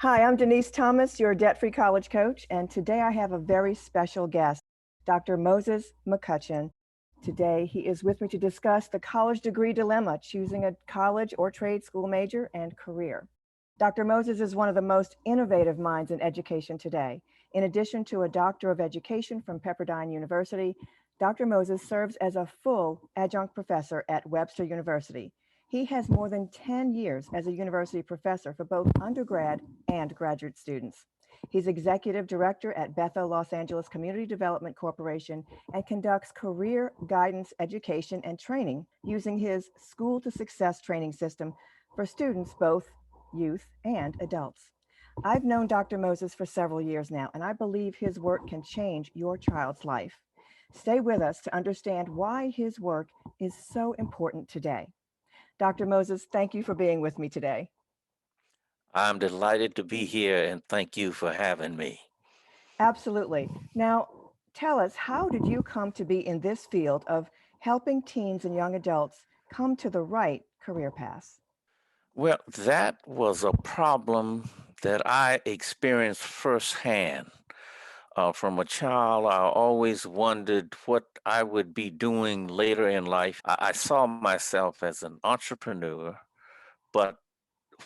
Hi, I'm Denise Thomas, your debt-free college coach, and today I have a very special guest, Dr. Moses McCutcheon. Today, he is with me to discuss the college degree dilemma, choosing a college or trade school major and career. Dr. Moses is one of the most innovative minds in education today. In addition to a Doctor of Education from Pepperdine University, Dr. Moses serves as a full adjunct professor at Webster University. He has more than 10 years as a university professor for both undergrad and graduate students. He's executive director at Bethel Los Angeles Community Development Corporation and conducts career guidance education and training using his School to Success training system for students, both youth and adults. I've known Dr. Moses for several years now, and I believe his work can change your child's life. Stay with us to understand why his work is so important today. Dr. Moses, thank you for being with me today. I'm delighted to be here and thank you for having me. Absolutely. Now, tell us, how did you come to be in this field of helping teens and young adults come to the right career paths? Well, that was a problem that I experienced firsthand. From a child, I always wondered what I would be doing later in life. I saw myself as an entrepreneur, but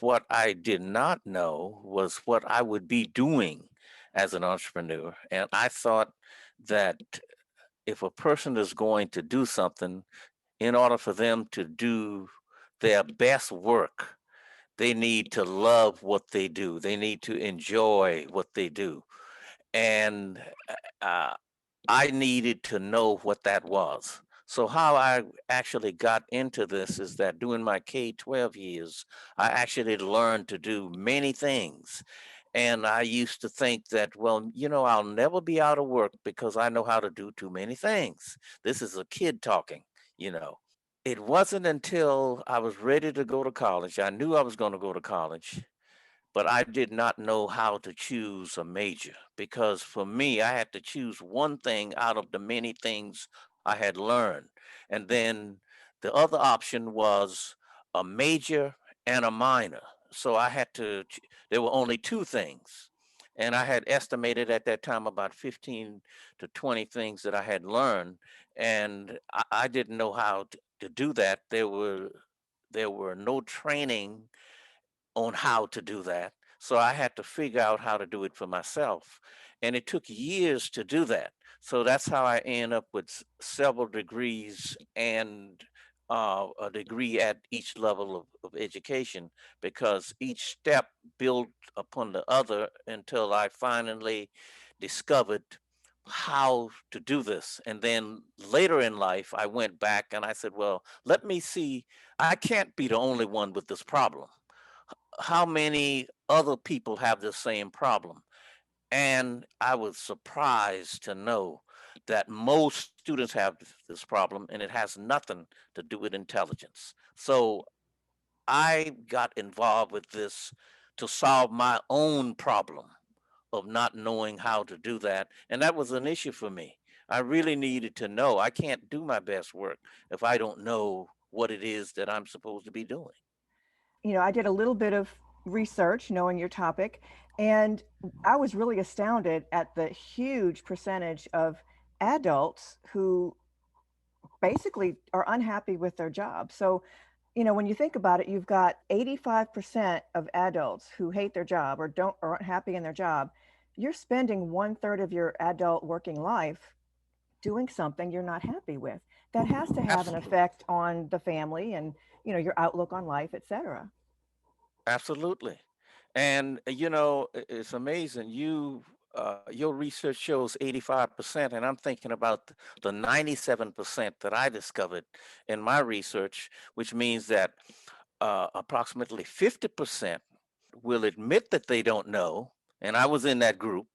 what I did not know was what I would be doing as an entrepreneur. And I thought that if a person is going to do something, in order for them to do their best work, they need to love what they do. They need to enjoy what they do. And uh, I needed to know what that was. So, how I actually got into this is that during my K-12 years, I actually learned to do many things. And I used to think that, well, I'll never be out of work because I know how to do too many things. This is a kid talking. It wasn't until I was ready to go to college. I knew I was going to go to college, but I did not know how to choose a major because for me, I had to choose one thing out of the many things I had learned. And then the other option was a major and a minor. So I had to, there were only two things. And I had estimated at that time about 15 to 20 things that I had learned. And I didn't know how to do that. There were no training on how to do that. So I had to figure out how to do it for myself. And it took years to do that. So that's how I end up with several degrees and a degree at each level of education because each step built upon the other until I finally discovered how to do this. And then later in life, I went back and I said, well, let me see. I can't be the only one with this problem. How many other people have the same problem? And I was surprised to know that most students have this problem and it has nothing to do with intelligence. So I got involved with this to solve my own problem of not knowing how to do that. And that was an issue for me. I really needed to know. I can't do my best work if I don't know what it is that I'm supposed to be doing. I did a little bit of research knowing your topic, and I was really astounded at the huge percentage of adults who basically are unhappy with their job. So, when you think about it, you've got 85% of adults who hate their job or aren't happy in their job. You're spending one third of your adult working life doing something you're not happy with. That has to have an Absolutely. effect on the family and, your outlook on life, etc. Absolutely. And it's amazing. Your research shows 85%, and I'm thinking about the 97% that I discovered in my research, which means that approximately 50% will admit that they don't know, and I was in that group.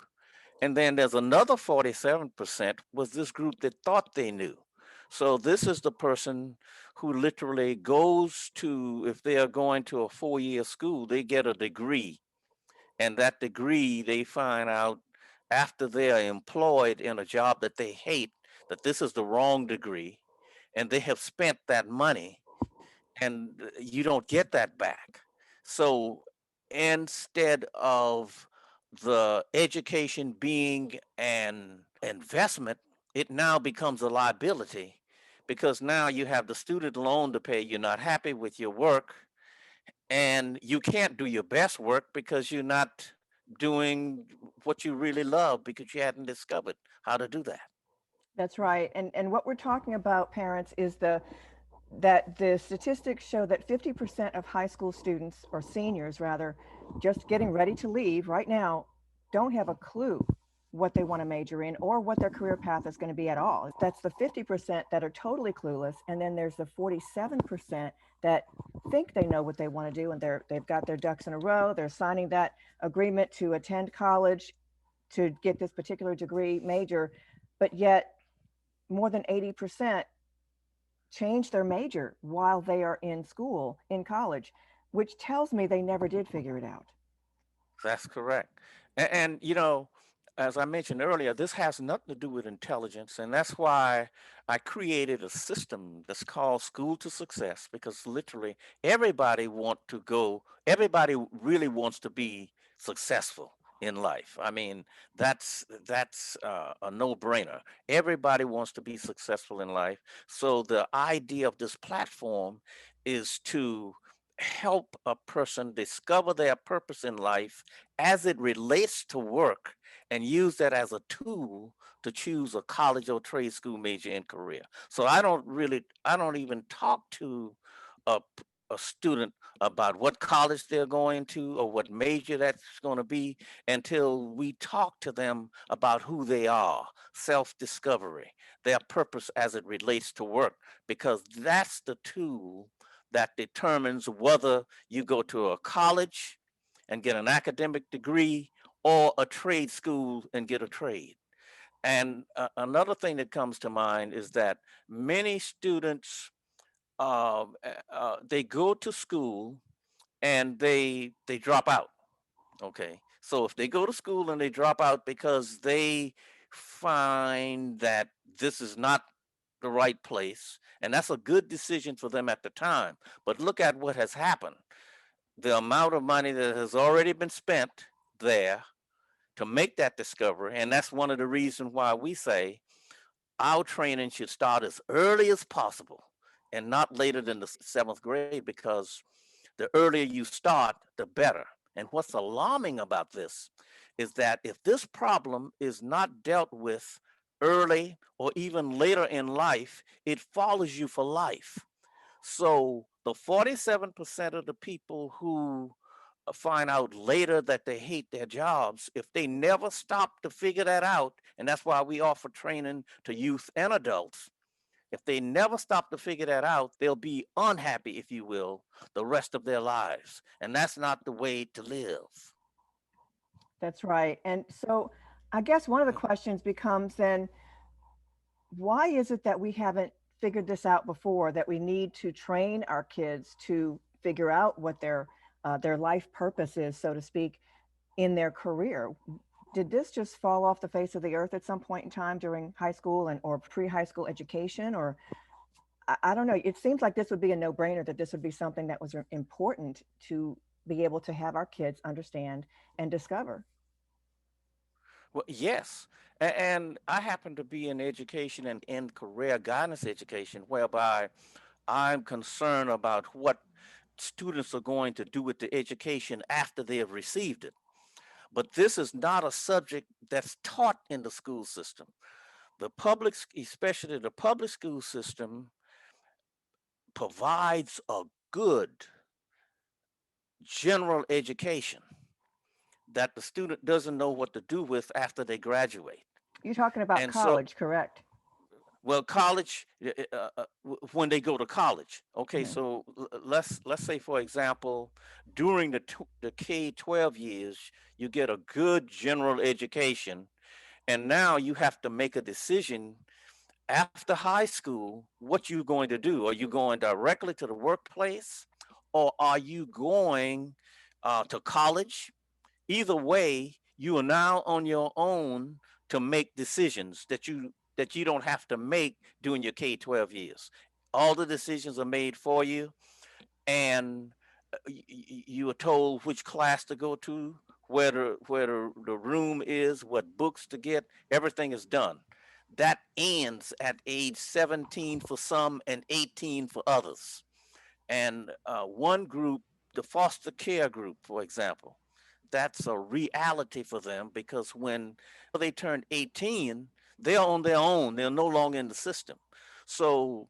And then there's another 47% was this group that thought they knew. So this is the person who literally goes to, if they are going to a 4-year school, they get a degree. And that degree, they find out after they are employed in a job that they hate, that this is the wrong degree. And they have spent that money and you don't get that back. So instead of the education being an investment, it now becomes a liability because now you have the student loan to pay. You're not happy with your work, and you can't do your best work because you're not doing what you really love because you hadn't discovered how to do that. That's right. And what we're talking about, parents, is that the statistics show that 50% of high school students, or seniors rather, just getting ready to leave right now, don't have a clue what they want to major in or what their career path is going to be at all. That's the 50% that are totally clueless, and then there's the 47% that think they know what they want to do, and they've got their ducks in a row. They're signing that agreement to attend college to get this particular degree major, but yet more than 80% change their major while they are in school, in college, which tells me they never did figure it out. That's correct. And, as I mentioned earlier, this has nothing to do with intelligence. And that's why I created a system that's called School to Success, because literally everybody really wants to be successful in life. I mean, that's a no-brainer. Everybody wants to be successful in life. So the idea of this platform is to help a person discover their purpose in life as it relates to work and use that as a tool to choose a college or trade school major and career. So I don't even talk to a student about what college they're going to or what major that's going to be until we talk to them about who they are, self-discovery, their purpose as it relates to work, because that's the tool that determines whether you go to a college and get an academic degree or a trade school and get a trade. And another thing that comes to mind is that many students they go to school and they drop out. Okay, so if they go to school and they drop out because they find that this is not the right place, and that's a good decision for them at the time. But look at what has happened. The amount of money that has already been spent there to make that discovery. And that's one of the reasons why we say our training should start as early as possible and not later than the seventh grade, because the earlier you start, the better. And what's alarming about this is that if this problem is not dealt with early or even later in life, it follows you for life. So the 47% of the people who find out later that they hate their jobs, if they never stop to figure that out, and that's why we offer training to youth and adults, if they never stop to figure that out, they'll be unhappy, if you will, the rest of their lives. And that's not the way to live. That's right. And so I guess one of the questions becomes then, why is it that we haven't figured this out before, that we need to train our kids to figure out what their life purpose is, so to speak, in their career? Did this just fall off the face of the earth at some point in time during high school and or pre-high school education? Or I don't know. It seems like this would be a no-brainer, that this would be something that was important to be able to have our kids understand and discover. Well, yes. And I happen to be in education and in career guidance education, whereby I'm concerned about what students are going to do with the education after they have received it. But this is not a subject that's taught in the school system. Especially the public school system, provides a good general education that the student doesn't know what to do with after they graduate. You're talking about And so, college, correct? well, college, when they go to college. Okay, Mhm. so let's say, for example, during the K-12 years, you get a good general education, and now you have to make a decision after high school what you're going to do. Are you going directly to the workplace, or are you going to college? Either way, you are now on your own to make decisions that you don't have to make during your K-12 years. All the decisions are made for you, and You are told which class to go to, where the room is, what books to get. Everything is done. That ends at age 17 for some and 18 for others. And one group, the foster care group, for example, that's a reality for them because when they turn 18, they're on their own. They're no longer in the system. So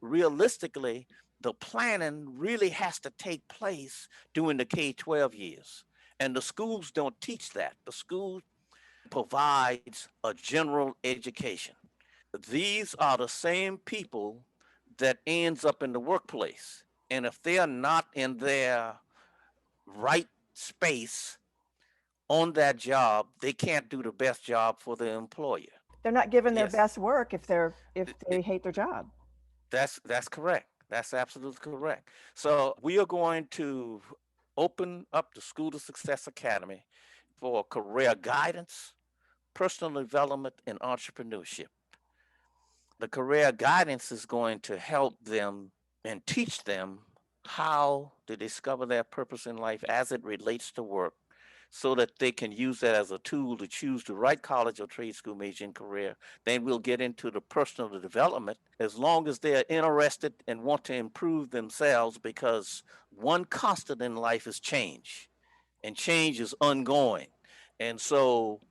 realistically, the planning really has to take place during the K-12 years. And the schools don't teach that. The school provides a general education. These are the same people that ends up in the workplace. And if they are not in their right space on that job, they can't do the best job for the employer. They're not giving their Yes, best work if they hate their job. that's correct. That's absolutely correct. So we are going to open up the School to Success Academy for career guidance, personal development, and entrepreneurship. The career guidance is going to help them and teach them how to discover their purpose in life as it relates to work so that they can use that as a tool to choose the right college or trade school major and career. Then we'll get into the personal development as long as they're interested and want to improve themselves because one constant in life is change and change is ongoing. And so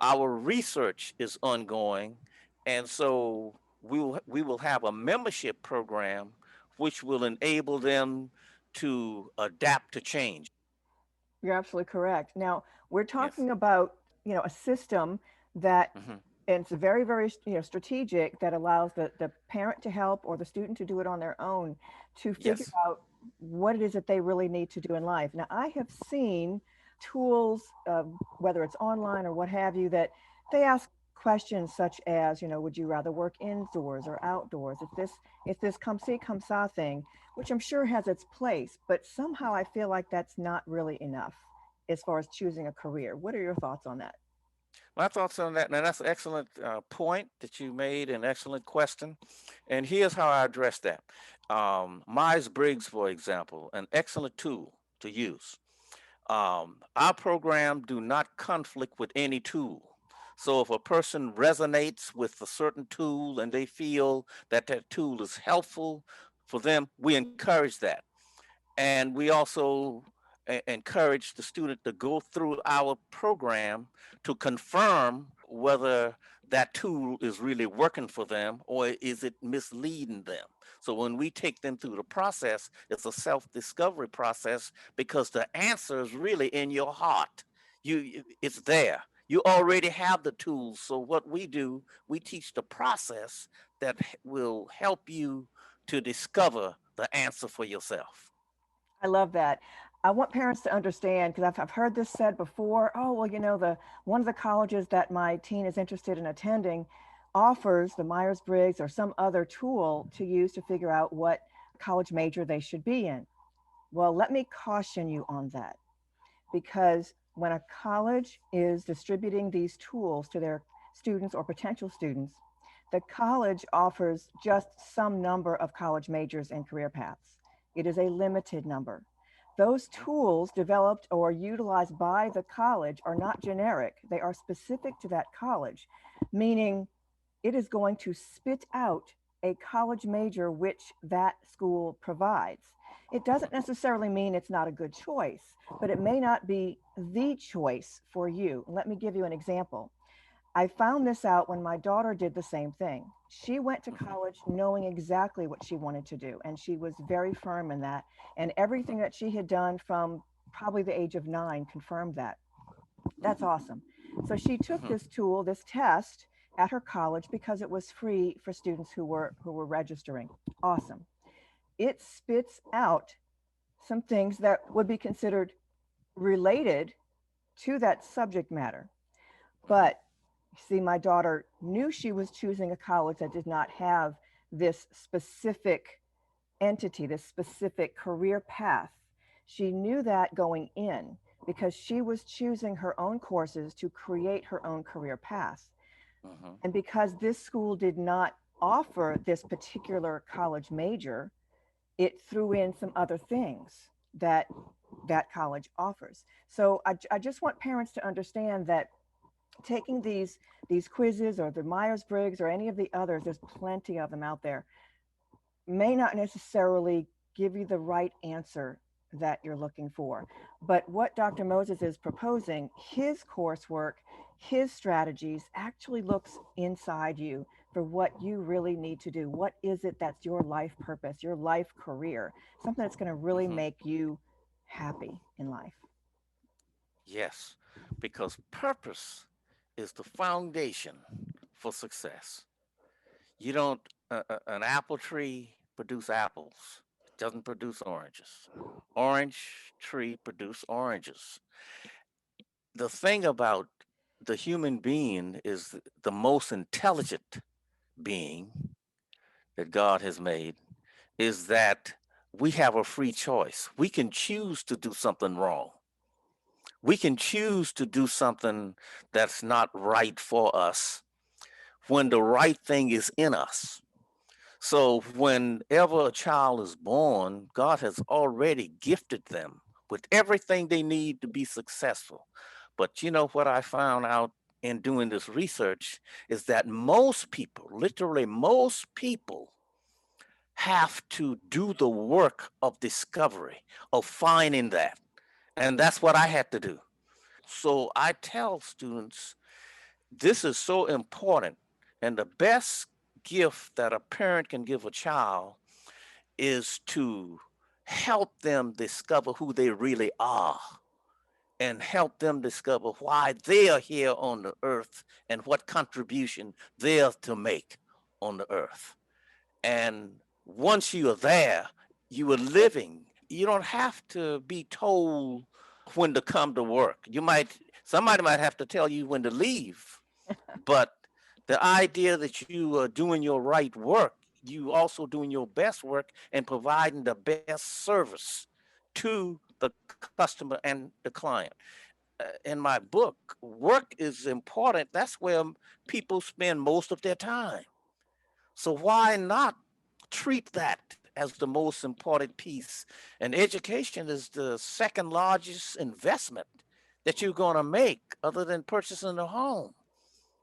our research is ongoing. And so we will have a membership program which will enable them to adapt to change. You're absolutely correct. Now, we're Yes. talking about, a system that Hmm. and it's very, very, strategic that allows the parent to help or the student to do it on their own to figure Yes. out what it is that they really need to do in life. Now, I have seen tools, whether it's online or what have you, that they ask questions such as, would you rather work indoors or outdoors? If this come see, come saw thing, which I'm sure has its place, but somehow I feel like that's not really enough as far as choosing a career. What are your thoughts on that? My thoughts on that. Now, that's an excellent point that you made, an excellent question. And here's how I address that. Myers Briggs, for example, an excellent tool to use. Our program do not conflict with any tool. So if a person resonates with a certain tool and they feel that that tool is helpful for them, we encourage that. And we also encourage the student to go through our program to confirm whether that tool is really working for them or is it misleading them. So when we take them through the process, it's a self-discovery process because the answer is really in your heart. It's there. You already have the tools. So what we do, we teach the process that will help you to discover the answer for yourself. I love that. I want parents to understand because I've heard this said before. Oh, well, the one of the colleges that my teen is interested in attending offers the Myers-Briggs or some other tool to use to figure out what college major they should be in. Well, let me caution you on that because when a college is distributing these tools to their students or potential students, the college offers just some number of college majors and career paths. It is a limited number. Those tools developed or utilized by the college are not generic, they are specific to that college, meaning it is going to spit out a college major which that school provides. It doesn't necessarily mean it's not a good choice, but it may not be the choice for you. Let me give you an example. I found this out when my daughter did the same thing. She went to Mhm. college knowing exactly what she wanted to do, and she was very firm in that. And everything that she had done from probably the age of 9 confirmed that. That's awesome. So she took Mhm. this tool, this test at her college because it was free for students who were registering. Awesome. It spits out some things that would be considered related to that subject matter. Mhm. But see, my daughter knew she was choosing a college that did not have this specific entity, this specific career path. She knew that going in because she was choosing her own courses to create her own career path. Mhm. And because this school did not offer this particular college major, it threw in some other things that that college offers. So I just want parents to understand that taking these quizzes or the Myers-Briggs or any of the others, there's plenty of them out there, may not necessarily give you the right answer that you're looking for. But what Dr. Moses is proposing, his coursework, his strategies actually looks inside you for what you really need to do. What is it that's your life purpose, your life career, something that's going to really Hmm. make you happy in life? Yes, because purpose is the foundation for success. You don't, an apple tree produce apples. It doesn't produce oranges. Orange tree produce oranges. The thing about the human being is the most intelligent being that God has made is that we have a free choice. We can choose to do something wrong. We can choose to do something that's not right for us when the right thing is in us. So, whenever a child is born, God has already gifted them with everything they need to be successful. But you know what I found out in doing this research is that most people, literally most people, have to do the work of discovery, of finding that. And that's what I had to do. So I tell students this is so important. And the best gift that a parent can give a child is to help them discover who they really are and help them discover why they are here on the earth and what contribution they're to make on the earth. And once you are there, you are living. You don't have to be told when to come to work. Somebody might have to tell you when to leave, but the idea that you are doing your right work, you also doing your best work and providing the best service to the customer and the client. In my book, work is important. That's where people spend most of their time. So why not treat that as the most important piece? And education is the second largest investment that you're going to make other than purchasing a home.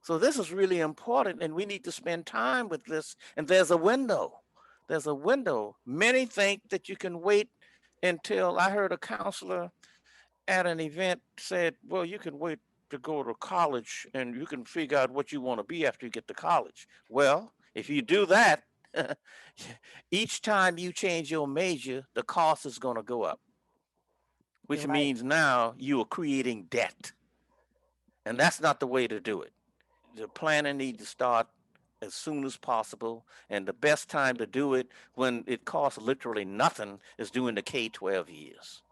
So this is really important, and we need to spend time with this. And there's a window. There's a window. Many think that you can wait until I heard a counselor at an event said, well, you can wait to go to college and you can figure out what you want to be after you get to college. Well, if you do that, each time you change your major, the cost is going to go up, You're which right. means now you are creating debt. And that's not the way to do it. The planning need to start as soon as possible. And the best time to do it when it costs literally nothing is during the K-12 years.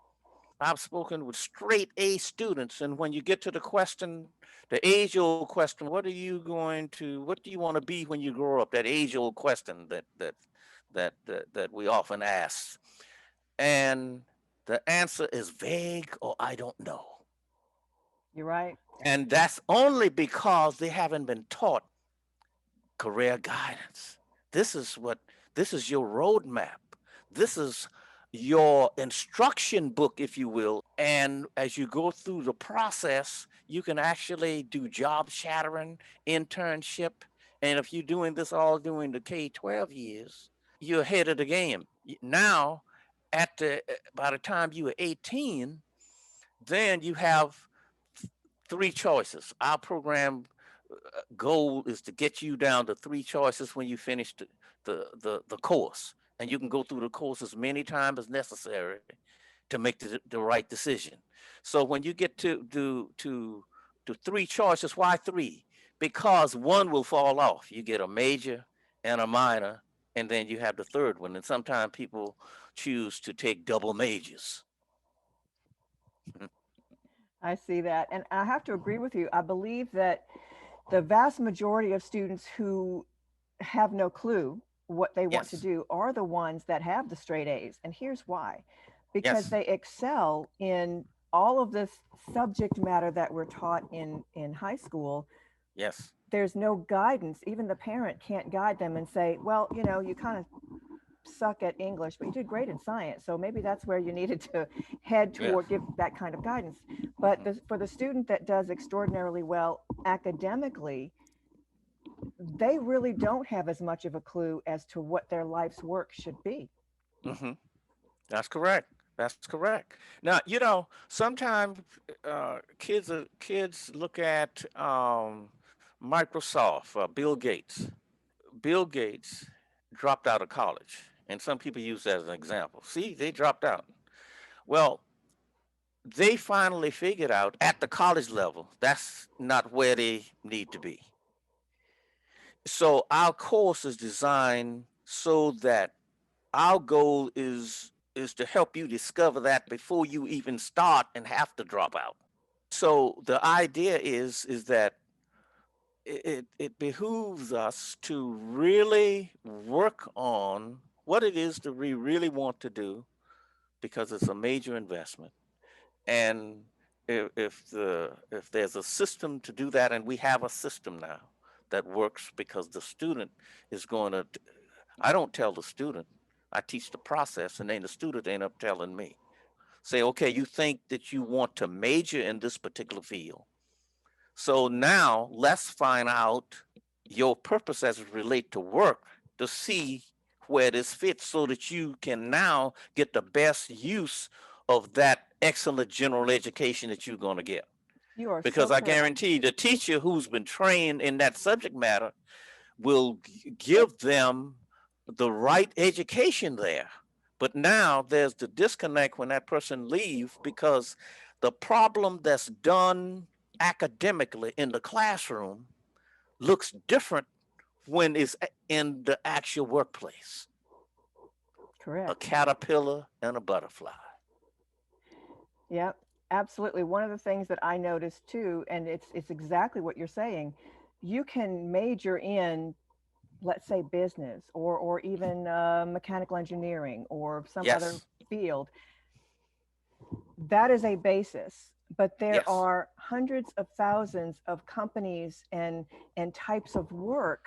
I've spoken with straight A students, and when you get to the question, the age-old question, what do you want to be when you grow up? That age-old question that we often ask, and the answer is vague or I don't know. You're right. And that's only because they haven't been taught career guidance. This is what this is your roadmap. This is your instruction book, if you will. And as you go through the process, you can actually do job shadowing, internship. And if you're doing this all during the K-12 years, you're ahead of the game. Now, by the time you are 18, then you have three choices. Our program goal is to get you down to three choices when you finish the course. And you can go through the course as many times as necessary to make the right decision. So when you get to three choices, why three? Because one will fall off. You get a major and a minor, and then you have the third one. And sometimes people choose to take double majors. I see that. And I have to agree with you. I believe that the vast majority of students who have no clue what they want to Yes, do are the ones that have the straight A's. And here's why: because yes, they excel in all of this subject matter that we're taught in high school. yes. There's no guidance. Even the parent can't guide them and say, well, you know, you kind of suck at English, but you did great in science. So maybe that's where you needed to head Yes. toward, give that kind of guidance. But Hmm. for the student that does extraordinarily well academically, they really don't have as much of a clue as to what their life's work should be. Hmm. That's correct. That's correct. Now, sometimes kids look at Microsoft, Bill Gates. Bill Gates dropped out of college, and some people use that as an example. See, they dropped out. Well, they finally figured out at the college level that's not where they need to be. So our course is designed so that our goal is to help you discover that before you even start and have to drop out. So the idea is that it behooves us to really work on what it is that we really want to do because it's a major investment. And if there's a system to do that, and we have a system now that works because the student is going to, I don't tell the student, I teach the process, and then the student end up telling me. Say, okay, you think that you want to major in this particular field. So now let's find out your purpose as it relate to work to see where this fits so that you can now get the best use of that excellent general education that you're going to get. You are so Because I correct. guarantee the teacher who's been trained in that subject matter will give them the right education there. But now there's the disconnect when that person leaves because the problem that's done academically in the classroom looks different when it's in the actual workplace. A Correct. caterpillar and a butterfly. Yep, absolutely. One of the things that I noticed too, and it's exactly what you're saying. You can major in, let's say, business or even mechanical engineering or some other Yes, field. That is a basis, but there yes, are hundreds of thousands of companies and types of work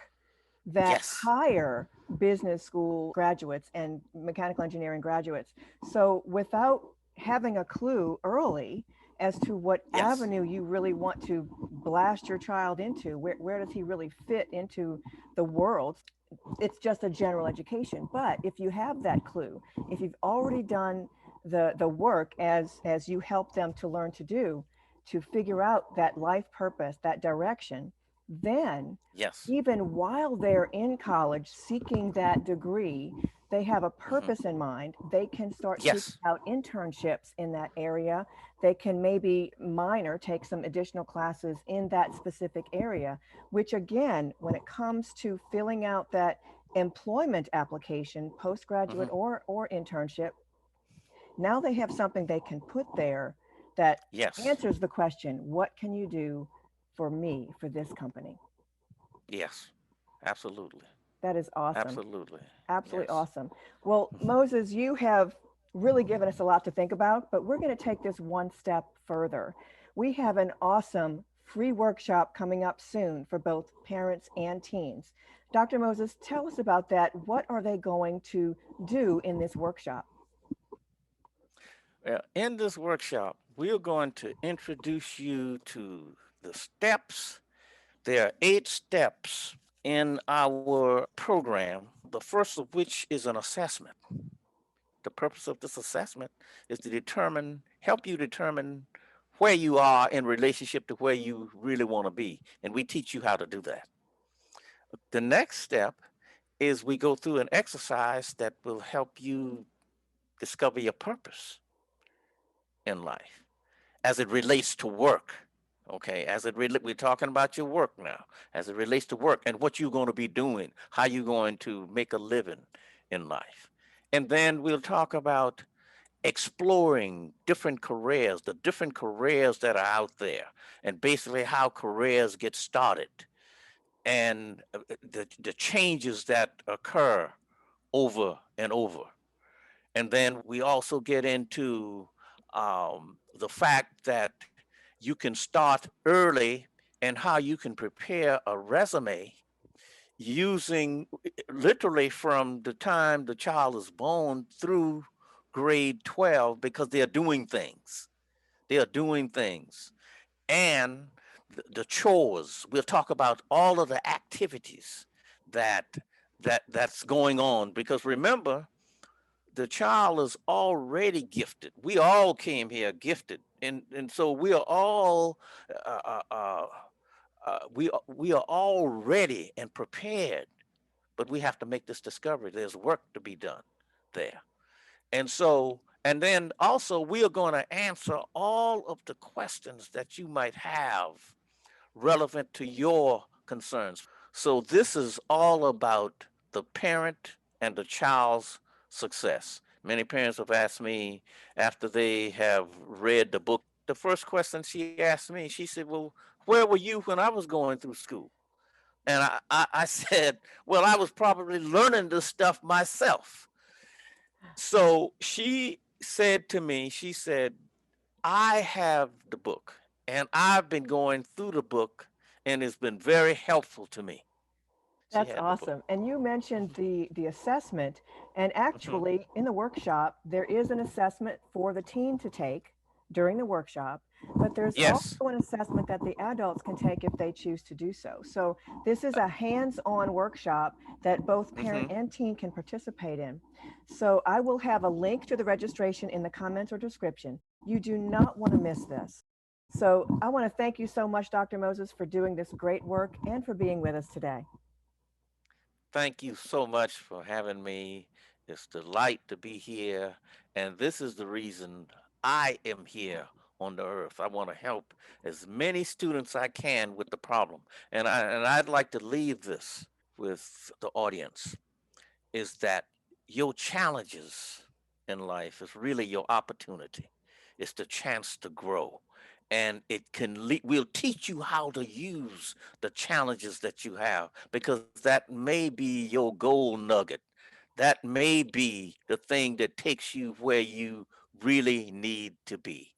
that yes. hire business school graduates and mechanical engineering graduates. So without having a clue early as to what Yes. avenue you really want to blast your child into, where does he really fit into the world? It's just a general education. But if you have that clue, if you've already done the work as you help them to learn to do, to figure out that life purpose, that direction, then Yes. even while they're in college seeking that degree, they have a Hmm. purpose in mind. They can start seeking Yes. out internships in that area. They can maybe minor, take some additional classes in that specific area, which again, when it comes to filling out that employment application, postgraduate Hmm. or internship, now they have something they can put there that Yes. answers the question, what can you do for me, for this company? Yes. Absolutely. That is awesome. Absolutely. Absolutely Yes. awesome. Well, Hmm. Moses, you have really given us a lot to think about, but we're going to take this one step further. We have an awesome free workshop coming up soon for both parents and teens. Dr. Moses, tell us about that. What are they going to do in this workshop? In this workshop, we're going to introduce you to the steps. There are 8 steps in our program, the first of which is an assessment. The purpose of this assessment is to help you determine where you are in relationship to where you really want to be. And we teach you how to do that. The next step is we go through an exercise that will help you discover your purpose in life as it relates to work. Okay, we're talking about your work now, as it relates to work and what you're going to be doing, how you're going to make a living in life. And then we'll talk about exploring different careers, the different careers that are out there, and basically how careers get started and the changes that occur over and over. And then we also get into the fact that you can start early and how you can prepare a resume using literally from the time the child is born through grade 12 because they're doing things. They are doing things. And the chores. We'll talk about all of the activities that that's going on because remember the child is already gifted. We all came here gifted, and so we are all uh, uh, uh, we are all ready and prepared. But we have to make this discovery. There's work to be done there, and so and then also we are going to answer all of the questions that you might have relevant to your concerns. So this is all about the parent and the child's success. Many parents have asked me after they have read the book, the first question she asked me, she said, well, where were you when I was going through school? And I said, well, I was probably learning this stuff myself. So she said to me, she said, I have the book and I've been going through the book and it's been very helpful to me. She That's had the book. awesome. And you mentioned Mhm, the assessment, and mhm. actually in the workshop, there is an assessment for the teen to take during the workshop, but there's also Yes. an assessment that the adults can take if they choose to do so. So this is a hands-on workshop that both parent Hmm. and teen can participate in. So I will have a link to the registration in the comments or description. You do not want to miss this. So I want to thank you so much, Dr. Moses, for doing this great work and for being with us today. Thank you so much for having me. It's a delight to be here. And this is the reason I am here on the earth. I want to help as many students I can with the problem. And I'd like to leave this with the audience is that your challenges in life is really your opportunity. It's the chance to grow. And it will teach you how to use the challenges that you have because that may be your gold nugget. That may be the thing that takes you where you really need to be.